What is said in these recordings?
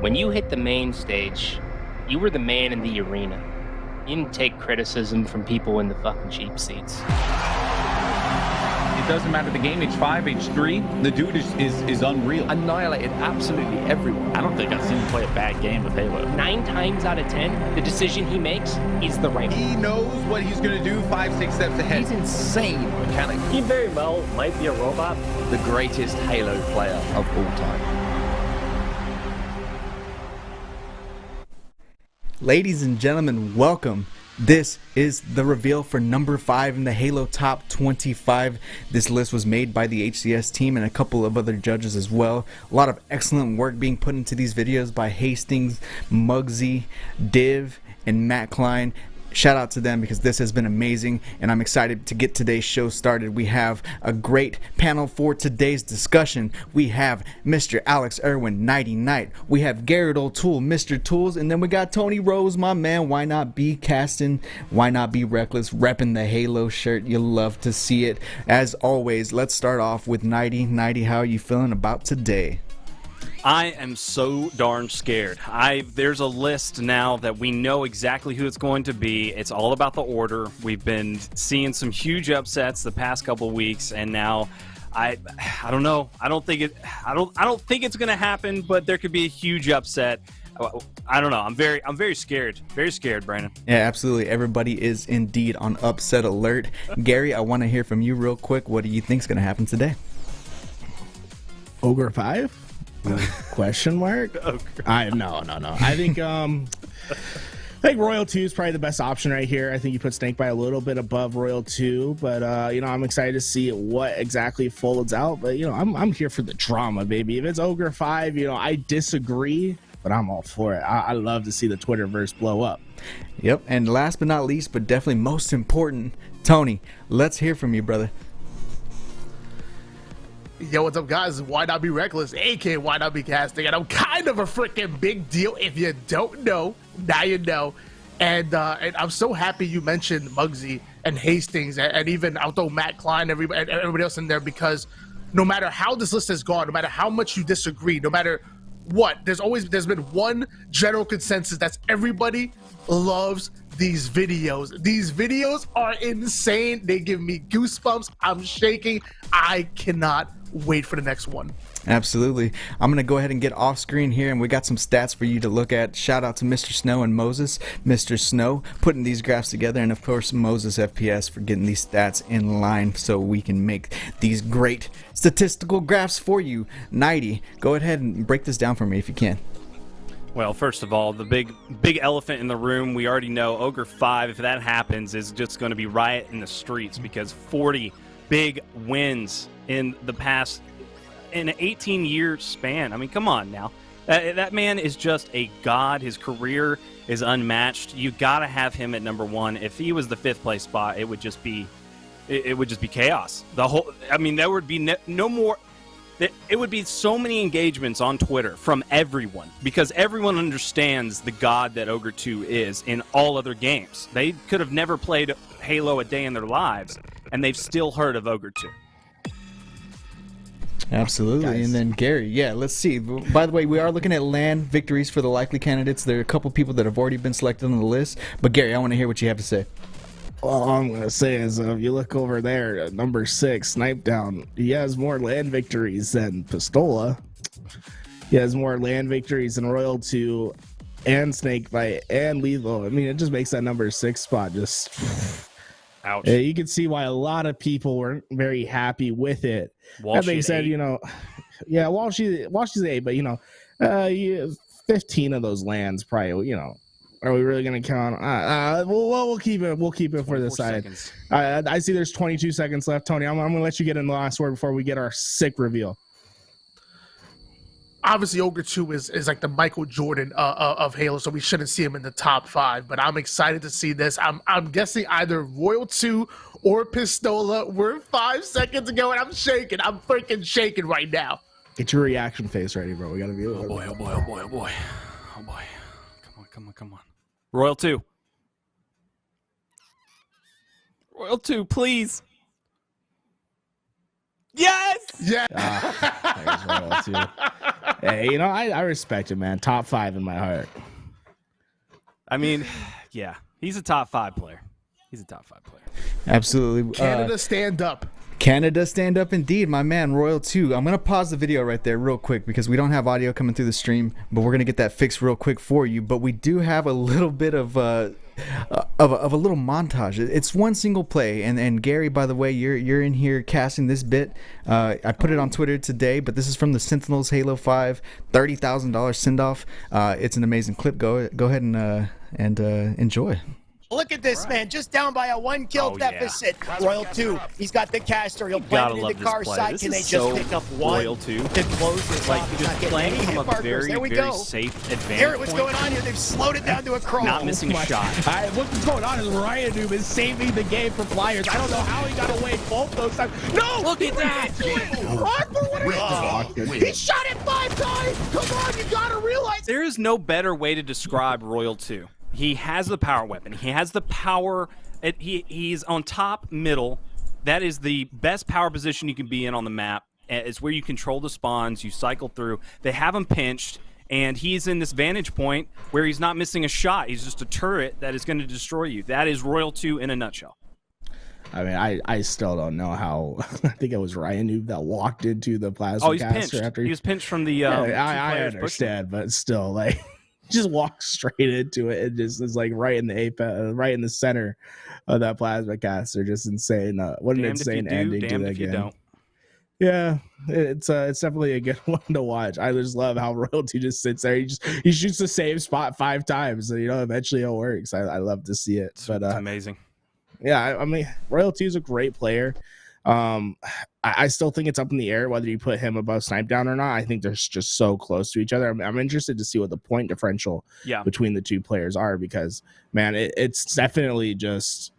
When you hit the main stage, you were the man in the arena. You didn't take criticism from people in the fucking cheap seats. It doesn't matter the game, age 5, age 3, the dude is unreal. Annihilated absolutely everyone. I don't think I've seen him play a bad game with Halo. 9 times out of 10, the decision he makes is the right one. He knows what he's going to do 5, 6 steps ahead. He's insane mechanically. He very well might be a robot. The greatest Halo player of all time. Ladies and gentlemen, welcome. This is the reveal for number 5 in the Halo Top 25. This list was made by the HCS team and a couple of other judges as well. A lot of excellent work being put into these videos by Hastings, Muggsy, Div, and Matt Klein. Shout out to them because this has been amazing, and I'm excited to get today's show started. We have a great panel for today's discussion. We have Mr. Alex Irwin, Nighty Night. We have Garrett O'Toole, Mr. Tools, and then we got Tony Rose, my man. Why not be casting? Why not be reckless? Repping the Halo shirt. You'll love to see it. As always, let's start off with Nighty. Nighty, how are you feeling about today? I am so darn scared. There's a list now that we know exactly who it's going to be. It's all about the order. We've been seeing some huge upsets the past couple weeks, and now I don't know. I don't think it's going to happen, but there could be a huge upset. I don't know. I'm very scared. Very scared, Brandon. Yeah, absolutely. Everybody is indeed on upset alert. Gary, I want to hear from you real quick. What do you think is going to happen today? Ogre 5? Question mark? No. I think Royal 2 is probably the best option right here. I think you put Snakebite a little bit above Royal 2, but I'm excited to see what exactly folds out. But I'm here for the drama, baby. If it's Ogre 5, I disagree, but I'm all for it. I love to see the Twitterverse blow up. Yep, and last but not least, but definitely most important, Tony, let's hear from you, brother. Yo, what's up, guys? Why not be reckless? AK, why not be casting? And I'm kind of a freaking big deal. If you don't know, now you know. And I'm so happy you mentioned Muggsy and Hastings, and even I'll throw Matt Klein, everybody else in there, because no matter how this list has gone, no matter how much you disagree, no matter what, there's been one general consensus: that's everybody loves these videos. These videos are insane. They give me goosebumps. I'm shaking. I cannot wait for the next one. Absolutely. I'm going to go ahead and get off screen here, and we got some stats for you to look at. Shout out to Mr. Snow and Moses. Mr. Snow putting these graphs together, and of course Moses FPS for getting these stats in line so we can make these great statistical graphs for you. Nighty, go ahead and break this down for me if you can. Well, first of all, the big elephant in the room, we already know Ogre 5, if that happens, is just going to be riot in the streets, because 40 big wins in the past, in an 18-year span. I mean, come on now. That man is just a god. His career is unmatched. You got to have him at number 1. If he was the 5th place spot, it would just be chaos. There would be no more. It would be so many engagements on Twitter from everyone, because everyone understands the god that Ogre 2 is in all other games. They could have never played Halo a day in their lives, and they've still heard of Ogre 2. Absolutely. Guys. And then Gary, yeah, let's see. By the way, we are looking at LAN victories for the likely candidates. There are a couple people that have already been selected on the list, but Gary, I want to hear what you have to say. Well, all I'm going to say is if you look over there at number 6, Snipe Down, he has more land victories than Pistola. He has more land victories than Royal 2 and Snakebite and Lethal. I mean, it just makes that number 6 spot just... Ouch. You can see why a lot of people weren't very happy with it. That being said, yeah, Walshy's 8, but 15 of those lands probably, are we really going to count? We'll keep it for the side. I see there's 22 seconds left. Tony, I'm going to let you get in the last word before we get our sick reveal. Obviously, Ogre 2 is like the Michael Jordan of Halo, so we shouldn't see him in the top 5. But I'm excited to see this. I'm guessing either Royal 2 or Pistola. We're 5 seconds ago, and I'm shaking. I'm freaking shaking right now. Get your reaction face ready, bro. We got to be. Oh boy! Come on! Royal 2. Royal 2, please. Yes! Yeah. There's Royal 2. Hey, you know, I respect him, man. Top 5 in my heart. I mean, yeah, he's a top 5 player. He's a top 5 player. Absolutely. Canada, stand up. Canada, stand up indeed, my man, Royal 2. I'm going to pause the video right there real quick because we don't have audio coming through the stream, but we're going to get that fixed real quick for you. But we do have a little bit of a little montage. It's one single play, and Gary, by the way, you're in here casting this bit. I put it on Twitter today, but this is from the Sentinels Halo 5 $30,000 send-off. It's an amazing clip. Go ahead and enjoy. Look at this, man. Just down by a 1 kill deficit. Yeah. Royal 2. He's got the caster. He'll plant it in the car side. Can they just pick up one Royal 2. to close this Like, off? He's just not getting playing any from hit a markers. very, There we very go. safe advantage Here, what's point. going on here? They've slowed it down to a crawl. Not missing a shot. What's going on is Ryan Noob is saving the game for Flyers. I don't know how he got away both those times. No! Look at that! Arthur, what are you doing? He shot it 5 times! Come on, you gotta realize. There is no better way to describe Royal 2. He has the power weapon. He has the power. He's on top middle. That is the best power position you can be in on the map. It's where you control the spawns. You cycle through. They have him pinched, and he's in this vantage point where he's not missing a shot. He's just a turret that is going to destroy you. That is Royal 2 in a nutshell. I mean, I still don't know how. I think it was Ryan Noob that walked into the plasma Oh, he's caster pinched. after He was pinched from the. Yeah, I understand, but still, like, just walk straight into it. It just is like right in the apex, right in the center of that plasma caster. Just insane. What an Damned insane if you do, ending to damned that if you game. don't. Yeah, it's definitely a good one to watch. I just love how Royalty just sits there. He shoots the same spot 5 times, and eventually it works. I love to see it. But It's amazing. yeah, I mean, Royalty is a great player. I still think it's up in the air whether you put him above Snipe Down or not. I think they're just so close to each other. I'm interested to see what the point differential between the two players are, because man, it's definitely just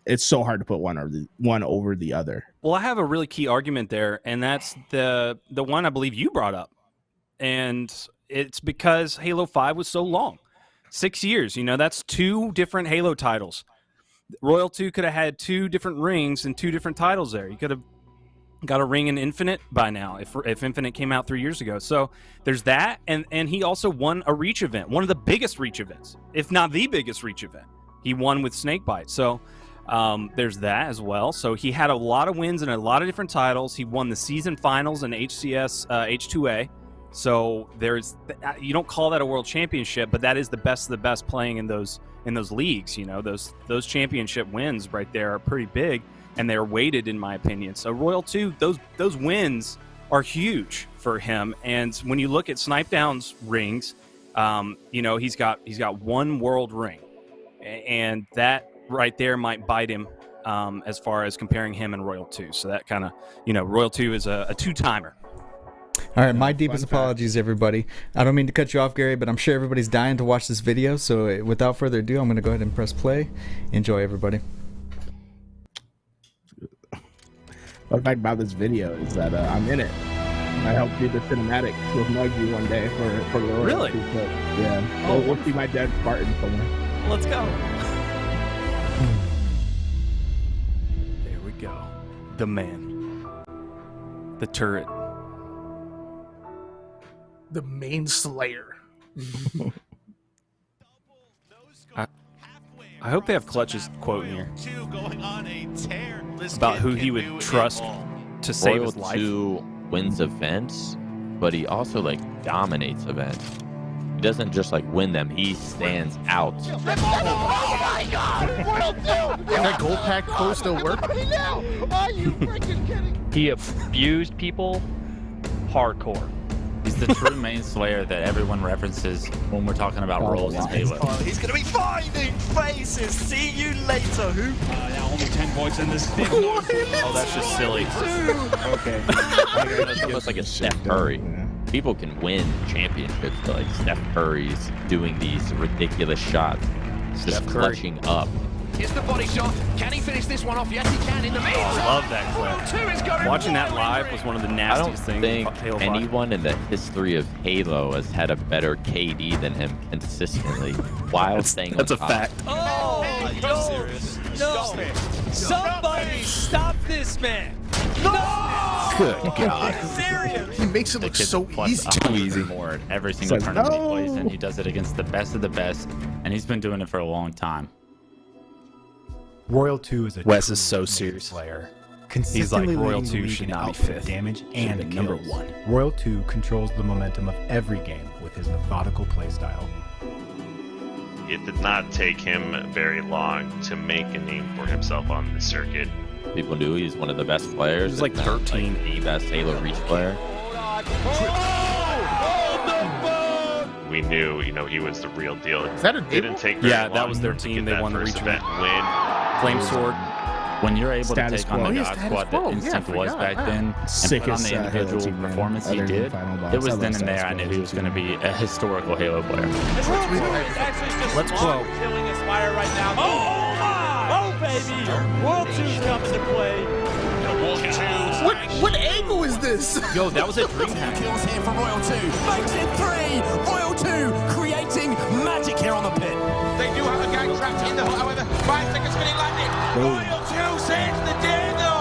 it's so hard to put one over the other. Well, I have a really key argument there, and that's the one I believe you brought up, and it's because Halo 5 was so long, 6 years. That's 2 different Halo titles. Royal 2 could have had 2 different rings and 2 different titles there. You could have got a ring in Infinite by now if Infinite came out 3 years ago. So there's that, and he also won a Reach event, one of the biggest Reach events, if not the biggest Reach event. He won with Snakebite. So there's that as well. So he had a lot of wins in a lot of different titles. He won the season finals in HCS H2A. So you don't call that a world championship, but that is the best of the best playing in those leagues. Those championship wins right there are pretty big, and they're weighted, in my opinion. So Royal 2, those wins are huge for him. And when you look at Snipe Down's rings, he's got 1 world ring, and that right there might bite him as far as comparing him and Royal 2. So that kind of, Royal 2 is a 2-timer. All right, my deepest apologies, everybody. I don't mean to cut you off, Gary, but I'm sure everybody's dying to watch this video. So without further ado, I'm going to go ahead and press play. Enjoy, everybody. Fun fact about this video is that I'm in it. I helped do the cinematics with Muggsy one day for the Really? Yeah. We'll see my dead Spartan somewhere. Let's go. There we go. The man. The turret. The main slayer. I hope they have Clutch's quote in here about who he would trust to save his life. Royal 2 wins events, but he also dominates events. He doesn't just win them; he stands out. Oh my God! Royal 2! Can that gold pack code still work? Are you freaking kidding? He abused people hardcore. He's the true main slayer that everyone references when we're talking about roles in Halo. He's going to be finding faces. See you later. Who? Now only 10 points in this thing. Oh, that's just silly. Okay. It's almost like a Steph Curry. People can win championships, but Steph Curry's doing these ridiculous shots, just clutching up. Here's the body shot. Can he finish this one off? Yes, he can. In the middle. I love that clip. Watching that live was one of the nastiest things. I don't think anyone in the history of Halo has had a better KD than him consistently while staying That's on a top. fact. Oh, are you serious? No. Somebody stop this man. No! Good God. He makes it look so easy. Too easy. More at every single tournament he plays in. He does it against the best of the best, and he's been doing it for a long time. Royal 2 is a Wes is so serious. player. He's like, Consistently Royal leading the 2 league should in not be output, 5th. damage Should and be number kills. 1. Royal 2 controls the momentum of every game with his methodical playstyle. It did not take him very long to make a name for himself on the circuit. People knew he's one of the best players. He's like 13. Like the best Halo Reach player. We knew, he was the real deal. Is that a Didn't take very Yeah, long that was their to team. get They that won the first Reach event win. Flame Sword. When you're able Status to take on quo. the Oh, God yeah, Squad status that quo. Yeah, I Instinct was forgot. back then, and put on Sickest the Halo individual team, man, performance he other than did, Final Boss. it was I love then and Status there I Quo knew he was too. going to be a historical Halo player. Let's blow. Killing Aspire right now. Oh baby! World 2's coming to play. What angle is this? Yo, that was a dream hack. Kills here for Royal 2. Makes it 3. Royal 2 creating magic here on the pit. They do have a gang trapped in the hole, however. 5 seconds getting landed. Royal 2 sends the dino.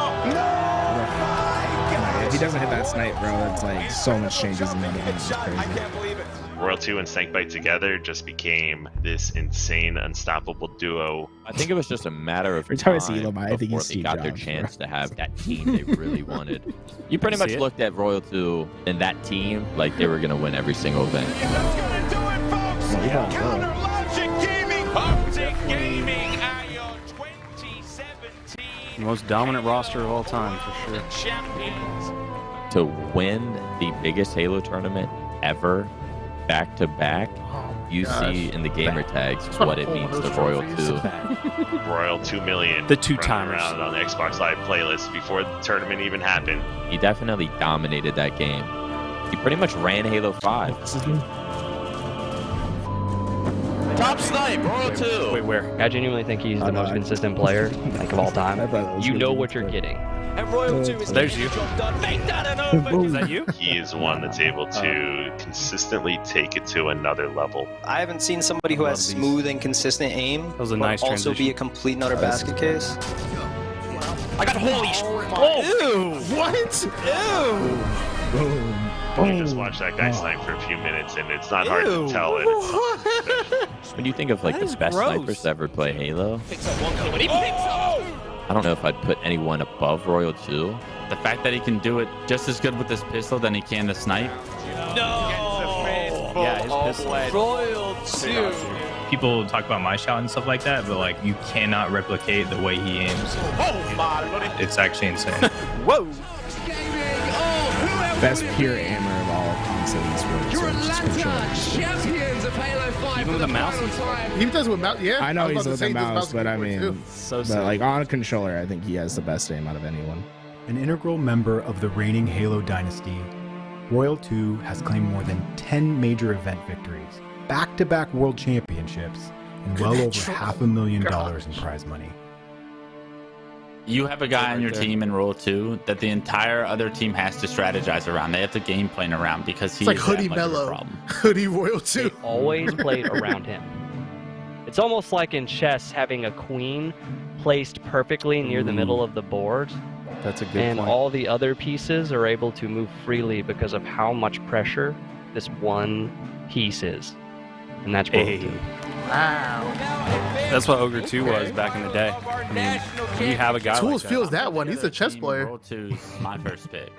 If he doesn't hit that snipe, bro, that's like so much changes in the game. It's crazy. Royal 2 and Snankbite together just became this insane, unstoppable duo. I think it was just a matter of Every time I time see Lamar, I think before he's they Steve got their Jobs, chance bro. to have that team they really wanted. You pretty much See it? looked at Royal 2 and that team like they were going to win every single event. That's gonna do it, folks. Counter Logic Gaming. Optic Gaming Ion 2017. The most dominant roster of all time, for sure. Champions. To win the biggest Halo tournament ever, back to back, you see in the gamer tags what it means to Royal 2. Royal 2 million. The two running timers. around on the Xbox Live playlist before the tournament even happened. He definitely dominated that game. He pretty much ran Halo 5. Top snipe, Royal 2. Wait, where? I genuinely think he's the most consistent player like of all time. You know what you're getting. And Royal 2 is There's getting you. the job done. Make that an over. Is that you? He is one that's able to consistently take it to another level. I haven't seen somebody who has smooth and consistent aim, That was a but nice also be transition. a complete and utter basket case. I got holy sh. What? You just watch that guy snipe for a few minutes, and it's not hard to tell that it's When you think of like That the is best gross. snipers to ever play Halo, Picks up 1 kill, and he picks up 2. I don't know if I'd put anyone above Royal 2. The fact that he can do it just as good with this pistol than he can the snipe. Yeah, his pistol. Royal 2. People talk about my shot and stuff like that, but like you cannot replicate the way he aims. Oh my lord. It's actually insane. Whoa! Best pure aimer of all consoles. You're Atlanta champions of Halo 5 Even with for the a mouse, final time. He does with mouse. Yeah, I know was he's about to with say the he does mouse, but I keyboard, too. mean, So but sick. like on a controller, I think he has the best aim out of anyone. An integral member of the reigning Halo dynasty, Royal 2 has claimed more than 10 major event victories, back-to-back world championships, and well over $500,000 in prize money. You have a guy on your there. team in Royal 2 that the entire other team has to strategize around. They have to game plan around because he's It's like Hoodie that much of a Mellow. problem. Hoodie Royal 2. Always played around him. It's almost like in chess having a queen placed perfectly near the middle of the board, That's a good and point. all the other pieces are able to move freely because of how much pressure this one piece is. And that's Royal Hey. 2. That's what Ogre 2 was back in the day. I mean, when you have a guy Tools like feels that. that one. He's a chess player. Royal 2 is my first pick.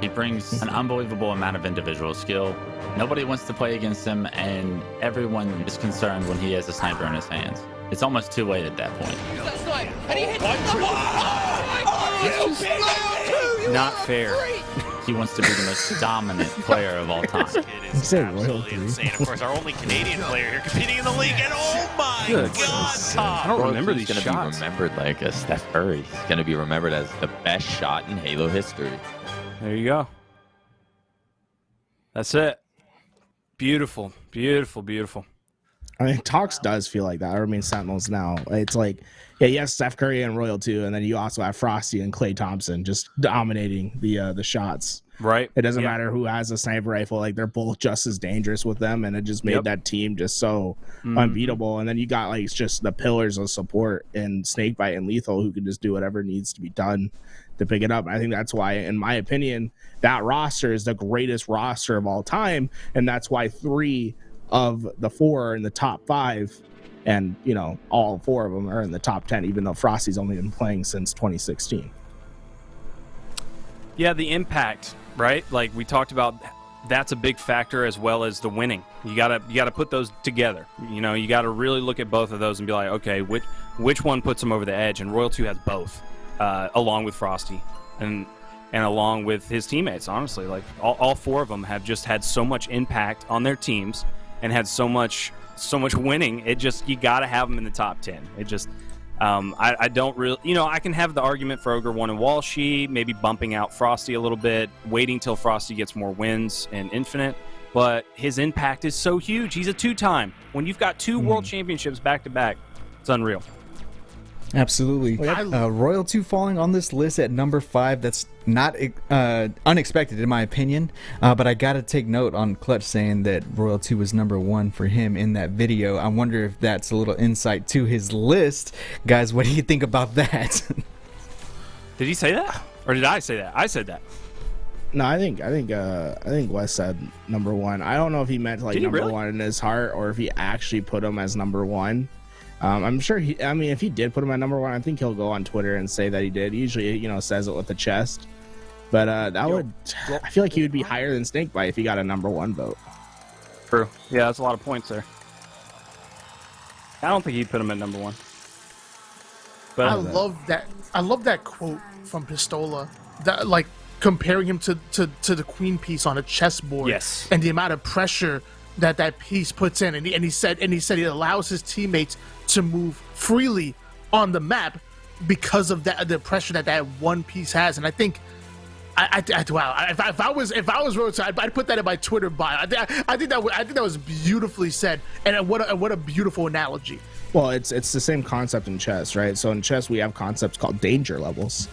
He brings an unbelievable amount of individual skill. Nobody wants to play against him, and everyone is concerned when he has a sniper in his hands. It's almost too late at that point. And he hits Not fair. He wants to be the most dominant player of all time. He said Royal 3. insane. Of course, our only Canadian player here competing in the league, and oh my Good. God, I Tom! don't Royal remember 2 these is going to be shots. remembered like a Steph Curry. He's going to be remembered as the best shot in Halo history. There you go. That's it. Beautiful, beautiful, beautiful. I mean, Talks does feel like that. I mean, Sentinels now. It's like, yeah, you have Steph Curry and Royal 2, and then you also have Frosty and Klay Thompson just dominating the shots. Right. It doesn't matter who has a sniper rifle. Like, they're both just as dangerous with them, and it just made that team just so unbeatable. And then you got, like, just the pillars of support in Snakebite and Lethal who can just do whatever needs to be done to pick it up. I think that's why, in my opinion, that roster is the greatest roster of all time, and that's why 3 of the 4 are in the top 5, and, you know, all 4 of them are in the top 10, even though Frosty's only been playing since 2016. Yeah, the impact, right? Like we talked about, that's a big factor, as well as the winning. You gotta put those together. You know, you gotta really look at both of those and be like, okay, which one puts them over the edge? And Royal 2 has both, along with Frosty and along with his teammates. Honestly, like all 4 of them have just had so much impact on their teams and had so much winning. It just, you gotta have them in the top 10. It just, I don't really, you know, I can have the argument for Ogre 1 and Walshy, maybe bumping out Frosty a little bit, waiting till Frosty gets more wins in Infinite, but his impact is so huge. He's a 2-time. When you've got 2 world championships back to back, it's unreal. Absolutely. Royal 2 falling on this list at number 5, that's not unexpected in my opinion, but I gotta take note on Clutch saying that Royal 2 was number 1 for him in that video. I wonder if that's a little insight to his list. Guys, what do you think about that? Did he say that? Or did I say that? I said that. No, I think Wes said number 1. I don't know if he meant like number really? 1 in his heart or if he actually put him as number 1. I'm sure if he did put him at number 1, I think he'll go on Twitter and say that he did. He usually, you know, says it with the chest. But I feel like he would be higher than Snakebite if he got a number 1 vote. True. Yeah, that's a lot of points there. I don't think he'd put him at number 1. But I love that quote from Pistola. That, like, comparing him to the queen piece on a chessboard. Yes. And the amount of pressure that piece puts in, and he said it allows his teammates to move freely on the map because of the pressure that one piece has. And I think, if I was Roto, I'd put that in my Twitter bio. I think that was beautifully said, and what a beautiful analogy. Well, it's the same concept in chess, right? So in chess we have concepts called danger levels.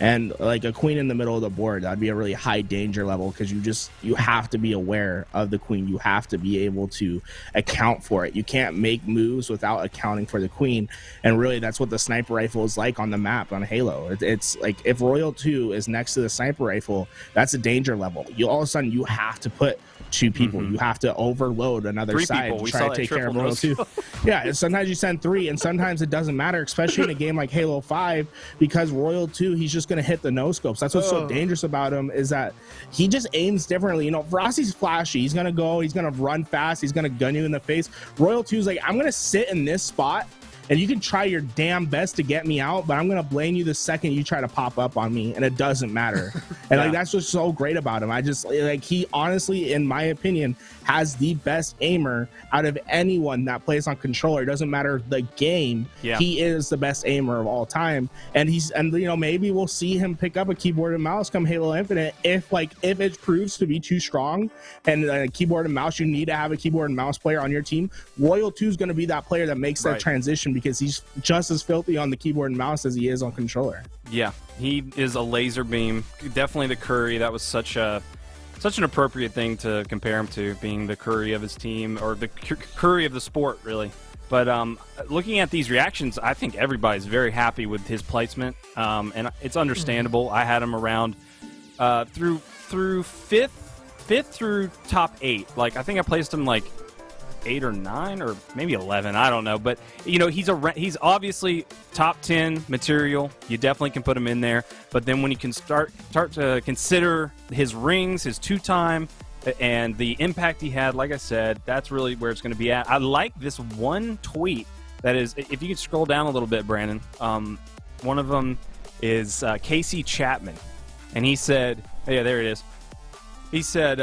And like a queen in the middle of the board, that'd be a really high danger level because you have to be aware of the queen. You have to be able to account for it. You can't make moves without accounting for the queen. And really, that's what the sniper rifle is like on the map on Halo. It's like if Royal 2 is next to the sniper rifle, that's a danger level. All of a sudden, you have to put 2 people. You have to overload another 3 side people. to We try saw to that take care of triple Royal 2. Yeah, and sometimes you send 3, and sometimes it doesn't matter, especially in a game like Halo 5, because Royal 2, he's just going to hit the no-scopes. That's what's so dangerous about him, is that he just aims differently. You know, Frosty's flashy. He's going to go, he's going to run fast, he's going to gun you in the face. Royal 2's like, I'm going to sit in this spot, and you can try your damn best to get me out, but I'm going to blame you the second you try to pop up on me, and it doesn't matter. And like, that's what's so great about him. I just, like, he honestly, in my opinion, has the best aimer out of anyone that plays on controller. It doesn't matter the game. Yeah. He is the best aimer of all time. And you know, maybe we'll see him pick up a keyboard and mouse come Halo Infinite if it proves to be too strong and keyboard and mouse, you need to have a keyboard and mouse player on your team. Royal 2 is going to be that player that makes that transition because he's just as filthy on the keyboard and mouse as he is on controller. Yeah, he is a laser beam. Definitely the Curry. That was such an appropriate thing to compare him to, being the Curry of his team, or the Curry of the sport, really. But looking at these reactions, I think everybody's very happy with his placement, and it's understandable. I had him around through fifth through top 8. Like, I think I placed him like 8 or 9 or maybe 11. I don't know, but you know, he's obviously top 10 material. You definitely can put him in there. But then when you can start to consider his rings, his 2-time, and the impact he had, like I said, that's really where it's going to be at. I like this one tweet that is, if you could scroll down a little bit, Brandon. One of them is Casey Chapman, and he said, yeah, there it is. He said,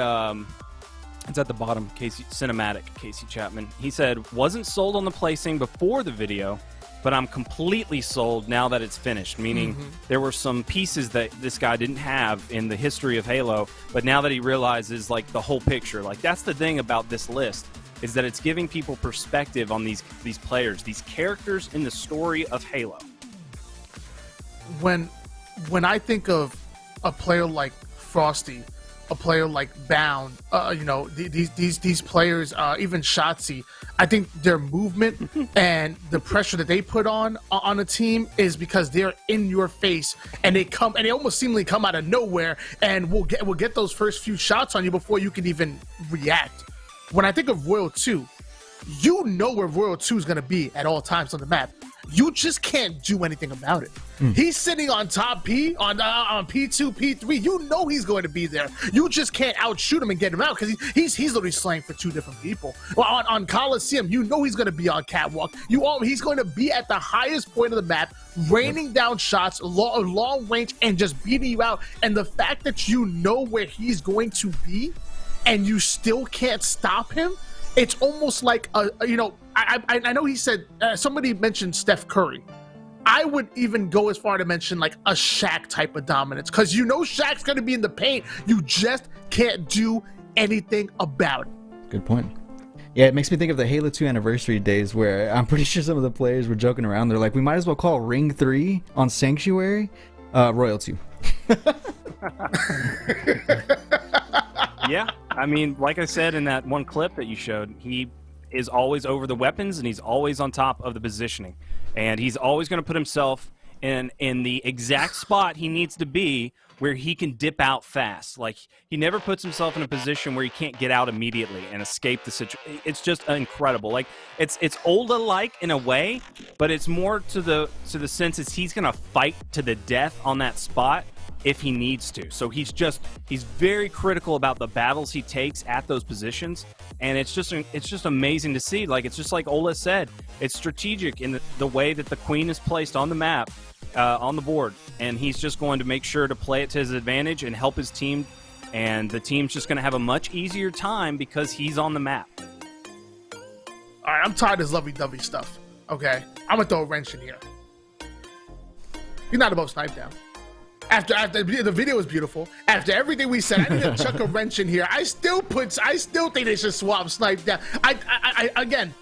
it's at the bottom, Cinematic Casey Chapman. He said, wasn't sold on the placing before the video, but I'm completely sold now that it's finished, meaning there were some pieces that this guy didn't have in the history of Halo, but now that he realizes, like, the whole picture. Like, that's the thing about this list. is that it's giving people perspective on these players, these characters in the story of Halo. When I think of a player like Frosty, a player like Bound, these players, even Shotzi, I think their movement and the pressure that they put on a team is because they're in your face and they almost seemingly come out of nowhere and we'll get those first few shots on you before you can even react. When I think of Royal 2, you know where Royal 2 is going to be at all times on the map. You just can't do anything about it. He's sitting on top P, on P2, P3. You know he's going to be there. You just can't outshoot him and get him out because he's literally slaying for 2 different people. Well, on Coliseum, you know he's going to be on Catwalk. He's going to be at the highest point of the map, raining down shots, long range, and just beating you out. And the fact that you know where he's going to be and you still can't stop him, it's almost like I know he said somebody mentioned Steph Curry. I would even go as far to mention like a Shaq type of dominance because you know Shaq's going to be in the paint. You just can't do anything about it. Good point. Yeah, it makes me think of the Halo 2 anniversary days where I'm pretty sure some of the players were joking around. They're like, we might as well call Ring 3 on Sanctuary Royal 2. Yeah, I mean, like I said in that one clip that you showed, he is always over the weapons and he's always on top of the positioning. And he's always going to put himself in the exact spot he needs to be where he can dip out fast. Like, he never puts himself in a position where he can't get out immediately and escape the situation. It's just incredible. Like, it's Olda-like in a way, but it's more to the sense is he's going to fight to the death on that spot if he needs to. So he's very critical about the battles he takes at those positions, and it's just amazing to see. Like, it's just like Ola said, it's strategic in the way that the queen is placed on the map, on the board, and he's just going to make sure to play it to his advantage and help his team, and the team's just going to have a much easier time because he's on the map. All right, I'm tired of this lovey-dovey stuff, okay? I'm going to throw a wrench in here. You're not above Snipe Down. After the video was beautiful, after everything we said, I need to chuck a wrench in here. I still think they should swap Snipe Down. Again,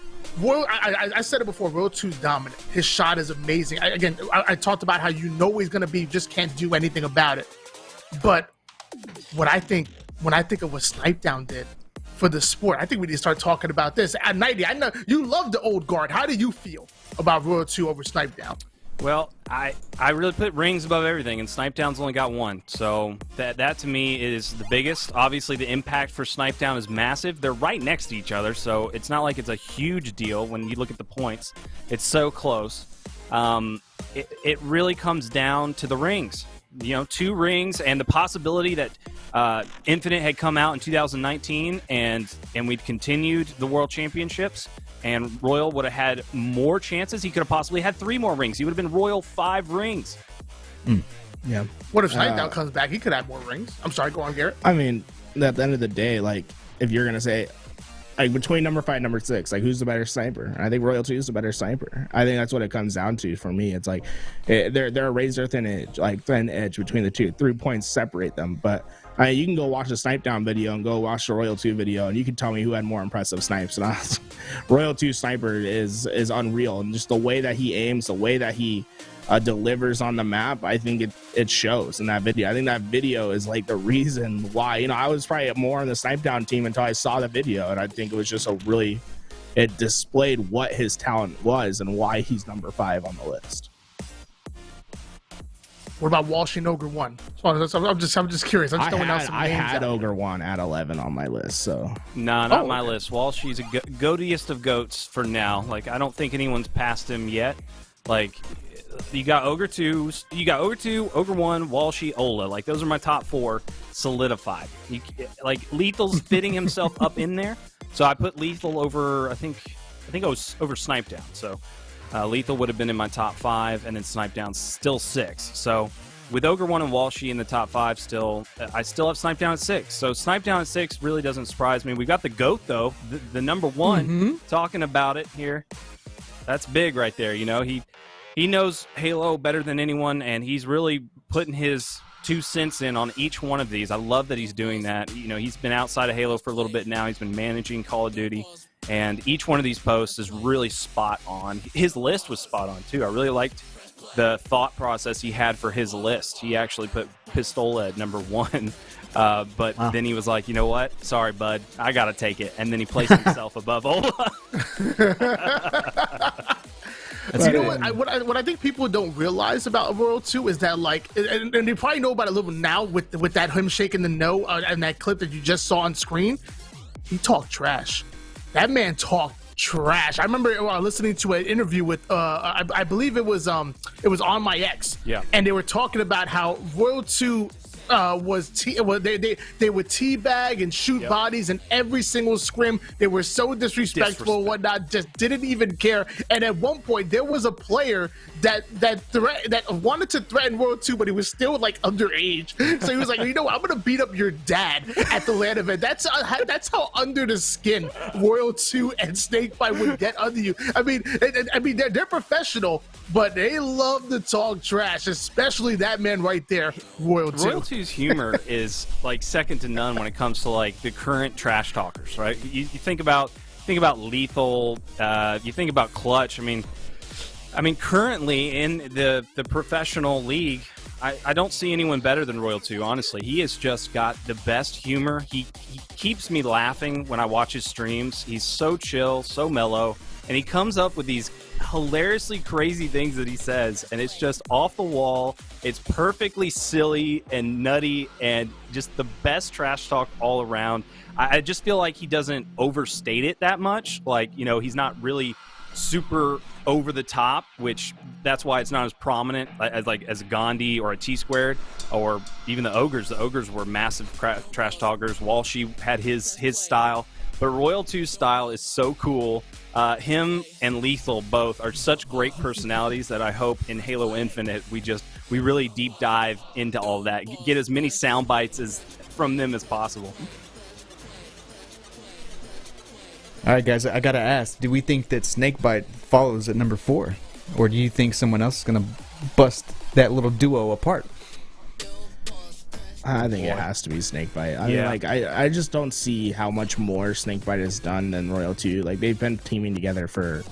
I said it before, Royal 2's dominant. His shot is amazing. I talked about how you know he's going to be, just can't do anything about it. But when I think of what Snipe Down did for the sport, I think we need to start talking about this. At 90, I know you love the old guard. How do you feel about Royal 2 over Snipe Down? Well, I really put rings above everything, and Snipe Down's only got 1. So that to me is the biggest. Obviously, the impact for Snipe Down is massive. They're right next to each other, so it's not like it's a huge deal when you look at the points. It's so close. It really comes down to the rings. 2 rings and the possibility that Infinite had come out in 2019 and we'd continued the World Championships. And Royal would have had more chances. He could have possibly had 3 more rings. He would have been Royal 5 rings. Yeah. What if Snipe Down comes back? He could have more rings. I'm sorry, go on, Garrett. I mean, at the end of the day, like, if you're going to say, like, between number 5 and number 6, like, who's the better sniper? I think Royal 2 is the better sniper. I think that's what it comes down to for me. It's like, they're a razor thin edge between the two. 3 points separate them. But you can go watch the Snipe Down video and go watch the Royal 2 video, and you can tell me who had more impressive snipes. And Royal 2 sniper is unreal, and just the way that he aims, the way that he delivers on the map, I think it shows in that video. I think that video is like the reason why, I was probably more on the Snipe Down team until I saw the video, and I think it was just it displayed what his talent was and why he's number 5 on the list. What about Walsh and Ogre 1? I'm just curious. I had Ogre 1 at 11 on my list, so. Nah, not my list. Walsh, he's a goatiest of goats for now. Like, I don't think anyone's passed him yet. Like, you got Ogre 2, Ogre 1, Walshy, Ola. Like, those are my top 4 solidified. Lethal's fitting himself up in there. So I put Lethal over, I think it was over Snipe Down. So Lethal would have been in my top 5, and then Snipe Down still 6. So with Ogre 1 and Walshy in the top 5 still, I still have Snipe Down at 6. So Snipe Down at 6 really doesn't surprise me. We got the GOAT, though, the number 1, talking about it here. That's big right there. He knows Halo better than anyone, and he's really putting his 2 cents in on each one of these. I love that he's doing that. He's been outside of Halo for a little bit now. He's been managing Call of Duty, And each one of these posts is really spot on. His list was spot on too. I really liked the thought process he had for his list. He actually put Pistola at number 1. But then he was like, you know what? Sorry, bud. I got to take it. And then he placed himself above Ola. You know what I think people don't realize about Royal 2 is that, like, and they probably know about it a little now with that him shaking the no and that clip that you just saw on screen. He talked trash. That man talked trash. I remember listening to an interview with I believe it was On My Ex. Yeah. And they were talking about how Royal 2 they would teabag and shoot bodies in every single scrim. They were so disrespectful and whatnot, just didn't even care. And at one point, there was a player that wanted to threaten Royal 2, but he was still like underage. So he was like, you know what? I'm gonna beat up your dad at the LAN event. That's how under the skin Royal 2 and Snakebite would get under you. I mean, they're professional, but they love to talk trash, especially that man right there, Royal 2. Royal 2's humor is like second to none when it comes to like the current trash talkers, right? You think about Lethal, you think about Clutch. I mean, currently in the professional league, I don't see anyone better than Royal 2. Honestly, he has just got the best humor. He keeps me laughing when I watch his streams. He's so chill, so mellow, and he comes up with these hilariously crazy things that he says, and it's just off the wall. It's perfectly silly and nutty and just the best trash talk all around. I just feel like he doesn't overstate it that much. Like, you know, he's not really super over the top, which that's why it's not as prominent as a Gandhi or a T-Squared or even the Ogres. The Ogres were massive trash talkers. Walshy had his style. But Royal 2's style is so cool. Him and Lethal both are such great personalities that I hope in Halo Infinite we really deep dive into all of that. Get as many sound bites from them as possible. All right, guys, I got to ask, do we think that Snakebite follows at number 4? Or do you think someone else is going to bust that little duo apart? I think it has to be Snakebite. I mean, like, I just don't see how much more Snakebite has done than Royal 2. Like, they've been teaming together for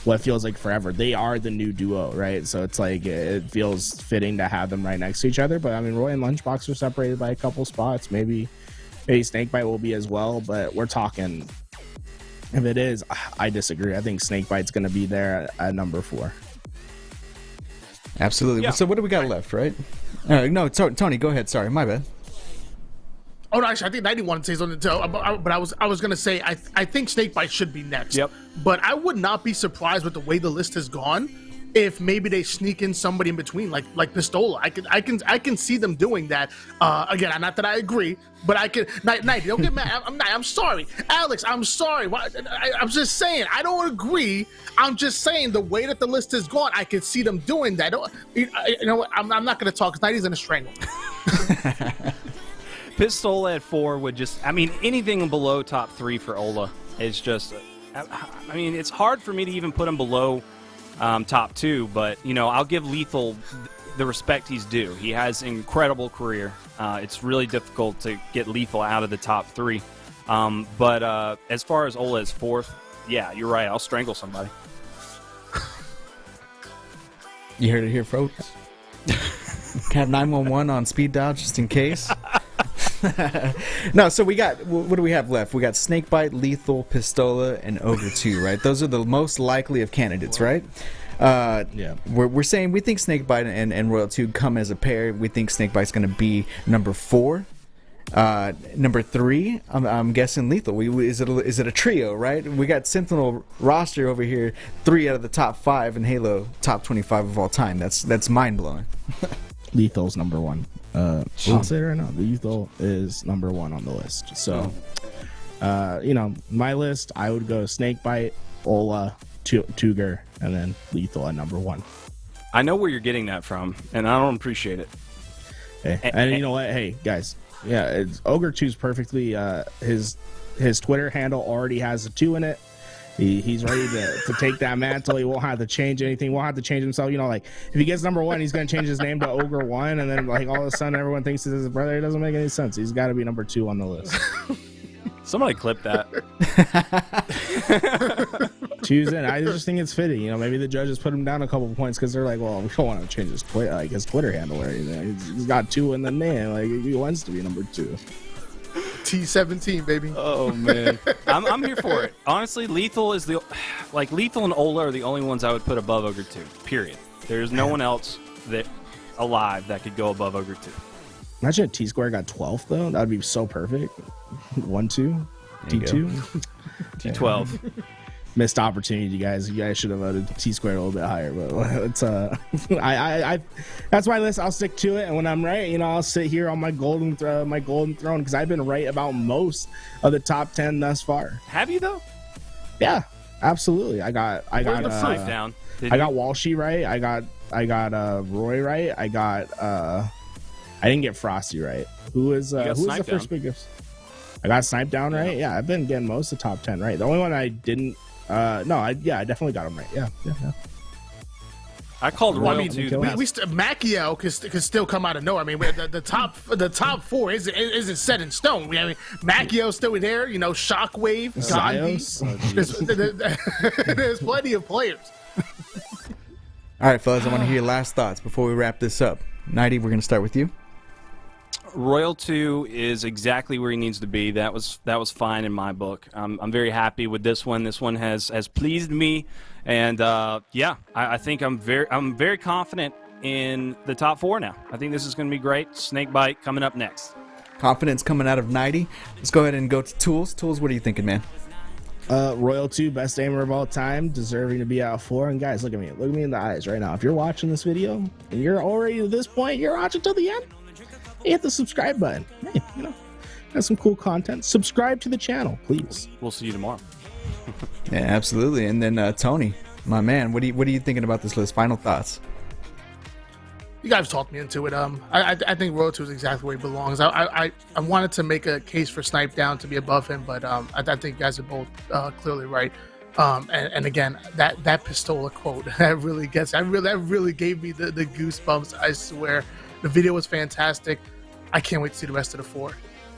what feels like forever. They are the new duo, right? So it's like, it feels fitting to have them right next to each other. But I mean, Roy and Lunchbox are separated by a couple spots. Maybe Snakebite will be as well. But we're talking, if it is, I disagree. I think Snakebite's going to be there at number 4. Absolutely. Yeah. So what do we got left, right? All right, no, Tony, go ahead. Sorry, my bad. Oh no, actually, I think 90 wanted to say something too, but I was gonna say I think Snakebite should be next. Yep. But I would not be surprised with the way the list has gone if maybe they sneak in somebody in between, like Pistola. I can see them doing that. Again, not that I agree, but I can. 90, don't get mad. I'm sorry, Alex. I'm sorry. I'm just saying I don't agree. I'm just saying the way that the list has gone, I can see them doing that. You know what? I'm not gonna talk because 90's gonna strangle me. Pistola at 4 would just, I mean, anything below top 3 for Ola is just, I mean, it's hard for me to even put him below top 2, but, you know, I'll give Lethal the respect he's due. He has an incredible career. It's really difficult to get Lethal out of the top 3. But as far as Ola is 4th, yeah, you're right. I'll strangle somebody. You heard it here, folks. Have 911 on speed dial just in case. No, so we got, what do we have left? We got Snakebite, Lethal, Pistola, and Ogre 2, right? Those are the most likely of candidates, right? Yeah. We're saying we think Snakebite and Royal 2 come as a pair. We think Snakebite's going to be number 4. Number 3, I'm guessing Lethal. Is it a trio, right? We got Sentinel roster over here, 3 out of the top 5 in Halo top 25 of all time. That's mind-blowing. Lethal's number 1. I'll say it right now. Lethal is number 1 on the list. So, you know, my list, I would go Snakebite, Ola, Tuger, and then Lethal at number 1. I know where you're getting that from, and I don't appreciate it. Hey, and you know what? Hey, guys. Yeah, Ogre 2's perfectly. His Twitter handle already has a 2 in it. He's ready to take that mantle. He won't have to change anything. Won't have to change himself. You know, like if he gets number 1, he's gonna change his name to Ogre 1, and then like all of a sudden everyone thinks it's his brother. It doesn't make any sense. He's got to be number 2 on the list. Somebody clip that. Choosing. I just think it's fitting. You know, maybe the judges put him down a couple of points because they're like, well, we don't want to change his Twitter handle or anything. He's got 2 in the name. Like, he wants to be number 2. T17, baby. Oh man, I'm here for it. Honestly, Lethal is Lethal and Ola are the only ones I would put above Ogre 2. Period. There's no one else that alive that could go above Ogre 2. Imagine if T-Square got 12th though. That would be so perfect. 1-2, T2, T12. Missed opportunity, you guys. You guys should have voted T-Square a little bit higher, but it's I that's my list. I'll stick to it, and when I'm right, you know, I'll sit here on my golden throne because I've been right about most of the top 10 thus far. Have you though? Yeah, absolutely. I got down. I got Walshy right. I got Roy right. I didn't get Frosty right. Who is the first biggest? I got Snipe Down right. Yeah, I've been getting most of the top 10 right. The only one I didn't. I definitely got him right. Yeah. I called Royal Macchio could still come out of nowhere. I mean, the top 4 isn't set in stone. I mean, Macchio's still there. You know, Shockwave, Gandhi. There's plenty of players. All right, fellas, I want to hear your last thoughts before we wrap this up. Nighty, we're going to start with you. Royal 2 is exactly where he needs to be. That was fine in my book. I'm very happy with this one. This one has pleased me, and I think I'm very confident in the top 4 now. I think this is going to be great. Snakebite coming up next. Confidence coming out of Nighty. Let's go ahead and go to Tools. Tools, what are you thinking, man? Royal 2, best aimer of all time, deserving to be out 4. And guys, look at me in the eyes right now. If you're watching this video and you're already to this point, you're watching till the end, hit the subscribe button. Hey, you know, got some cool content. Subscribe to the channel, please. We'll see you tomorrow. Yeah, absolutely. And then Tony, my man, what are you thinking about this list? Final thoughts. You guys talked me into it. I think Royal 2 is exactly where he belongs. I wanted to make a case for Snipe Down to be above him, but I think you guys are both clearly right. And again, that Pistola quote that really gave me the goosebumps. I swear, the video was fantastic. I can't wait to see the rest of the 4.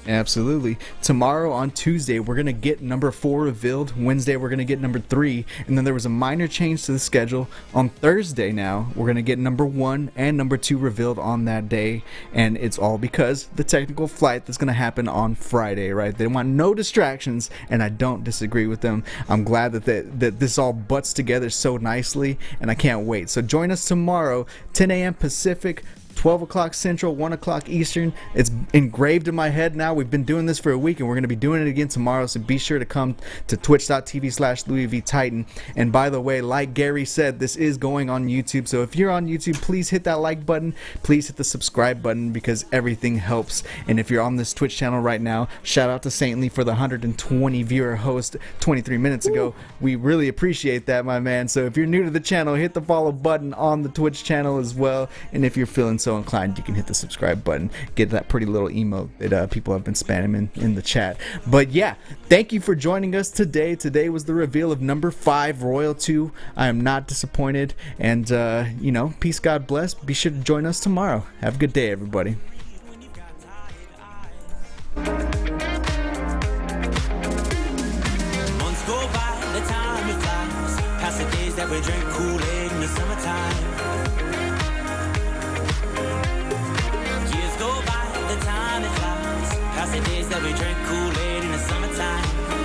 Absolutely. Tomorrow on Tuesday, we're going to get number 4 revealed. Wednesday, we're going to get number 3. And then there was a minor change to the schedule. On Thursday now, we're going to get number 1 and number 2 revealed on that day. And it's all because the technical flight that's going to happen on Friday, right? They want no distractions, and I don't disagree with them. I'm glad that this all butts together so nicely, and I can't wait. So join us tomorrow, 10 a.m. Pacific, 12 o'clock Central, 1 o'clock Eastern. It's engraved in my head now. We've been doing this for a week, and we're going to be doing it again tomorrow, so be sure to come to twitch.tv/LouisVTitan. And by the way, like Gary said, this is going on YouTube, so if you're on YouTube, please hit that like button. Please hit the subscribe button, because everything helps. And if you're on this Twitch channel right now, shout out to Saintly for the 120 viewer host 23 minutes ago. We really appreciate that, my man. So if you're new to the channel, hit the follow button on the Twitch channel as well. And if you're feeling so inclined, you can hit the subscribe button, get that pretty little emote that people have been spamming in the chat. But yeah, thank you for joining us today. Today was the reveal of number 5, Royal 2. I am not disappointed, and peace, God bless. Be sure to join us tomorrow. Have a good day, everybody. Months go by, the time it flies, past the days that we drink Kool-Aid in the summertime. Years go by, the time it flies, past the days that we drink Kool-Aid in the summertime.